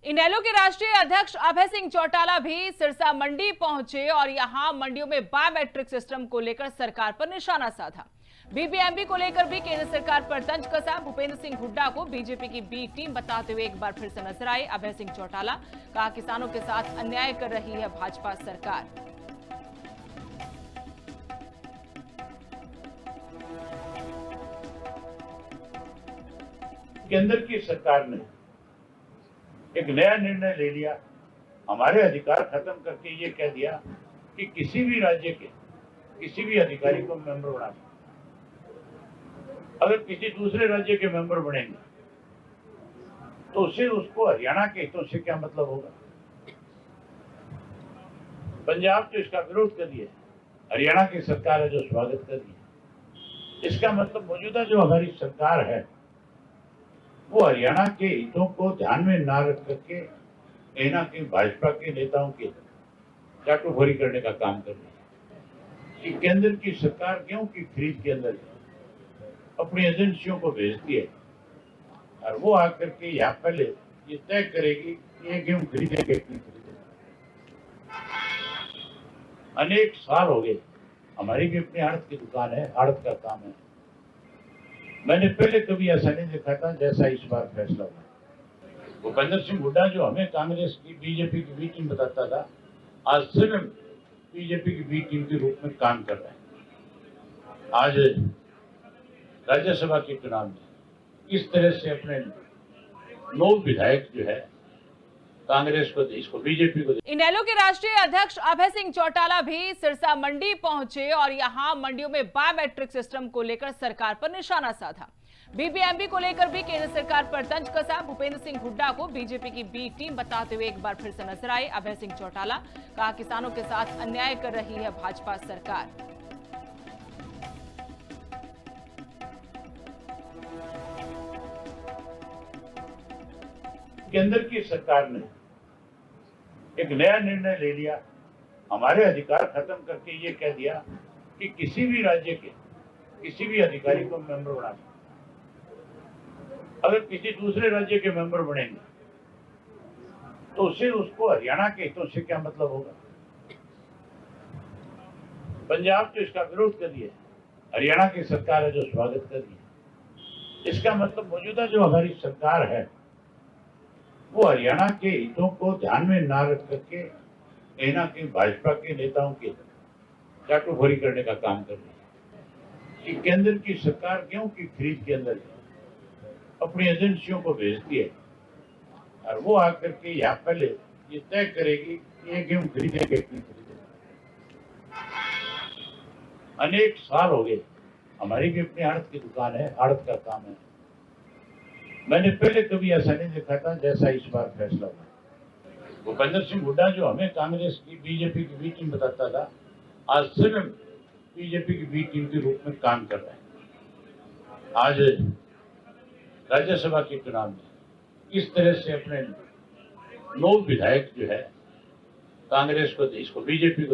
इनेलो के राष्ट्रीय अध्यक्ष अभय सिंह चौटाला भी सिरसा मंडी पहुंचे और यहां मंडियों में बायोमेट्रिक सिस्टम को लेकर सरकार पर निशाना साधा। बीबीएमबी को लेकर भी केंद्र सरकार पर तंज कसा। भूपेंद्र सिंह हुड्डा को बीजेपी की बी टीम बताते हुए एक बार फिर से नजर आए अभय सिंह चौटाला। कहा, किसानों के साथ अन्याय कर रही है भाजपा सरकार। केंद्र की सरकार ने एक नया निर्णय ले लिया, हमारे अधिकार खत्म करके ये कह दिया कि किसी भी राज्य के किसी भी अधिकारी को मेंबर बना सकते। अगर किसी दूसरे राज्य के मेंबर बनेंगे तो उससे उसको हरियाणा के हितों से क्या मतलब होगा। पंजाब तो इसका विरोध कर दिया, हरियाणा की सरकार है जो स्वागत कर रही है। इसका मतलब मौजूदा जो हमारी सरकार है वो हरियाणा के हितों को ध्यान में ना रख करके कहीं ना कहीं भाजपा के नेताओं के चाटुखोरी करने का काम कर रही है। कि केंद्र की सरकार गेहूं की खरीद के अंदर अपनी एजेंसियों को भेजती है और वो आकर के यहाँ पहले ये तय करेगी कि ये गेहूं खरीदेंगे कि नहीं खरीदेंगे। अनेक साल हो गए, हमारी भी अपनी आड़त की दुकान है, आड़त का काम है। मैंने पहले कभी ऐसा नहीं देखा था जैसा इस बार फैसला हुआ। भूपेंद्र सिंह हुड्डा जो हमें कांग्रेस की बीजेपी की बी टीम बताता था, आज स्वयं बीजेपी की बी टीम के रूप में काम कर रहे हैं। आज राज्यसभा के चुनाव में इस तरह से अपने 9 विधायक जो है कांग्रेस को इसको बीजेपी को। इनेलो के राष्ट्रीय अध्यक्ष अभय सिंह चौटाला भी सिरसा मंडी पहुंचे और यहां मंडियों में बायोमेट्रिक सिस्टम को लेकर सरकार पर निशाना साधा। बीबीएमबी को लेकर भी केंद्र सरकार पर तंज कसा। भूपेंद्र सिंह हुड्डा को बीजेपी की बी टीम बताते हुए एक बार फिर से नजर आए अभय सिंह चौटाला। कहा, किसानों के साथ अन्याय कर रही है भाजपा सरकार। केंद्र की सरकार ने एक नया निर्णय ले लिया, हमारे अधिकार खत्म करके ये कह दिया कि किसी भी राज्य के किसी भी अधिकारी को मेंबर बना सकते। अगर किसी दूसरे राज्य के मेंबर बनेंगे तो उससे उसको हरियाणा के हितों से क्या मतलब होगा। पंजाब तो इसका विरोध कर दिया, हरियाणा की सरकार है जो स्वागत कर रही है। इसका मतलब मौजूदा जो हमारी सरकार है वो हरियाणा के हितों को ध्यान में ना रख करके कहीं ना कहीं भाजपा के नेताओं के चाटुखोरी करने का काम कर रही है। कि केंद्र की सरकार गेहूं की खरीद के अंदर अपनी एजेंसियों को भेजती है और वो आकर के यहाँ पहले ये तय करेगी कि ये गेहूं खरीदेंगे कि नहीं खरीदेंगे। अनेक साल हो गए, हमारी भी अपनी आड़त की दुकान है, आड़त का काम है। मैंने पहले कभी ऐसा नहीं देखा था जैसा इस बार फैसला हुआ। भूपेंद्र सिंह हुड्डा जो हमें कांग्रेस की बीजेपी की बी टीम बताता था, आज स्वयं बीजेपी की बी टीम के रूप में काम कर रहे हैं। आज राज्यसभा के चुनाव में इस तरह से अपने 9 विधायक जो है कांग्रेस को इसको बीजेपी को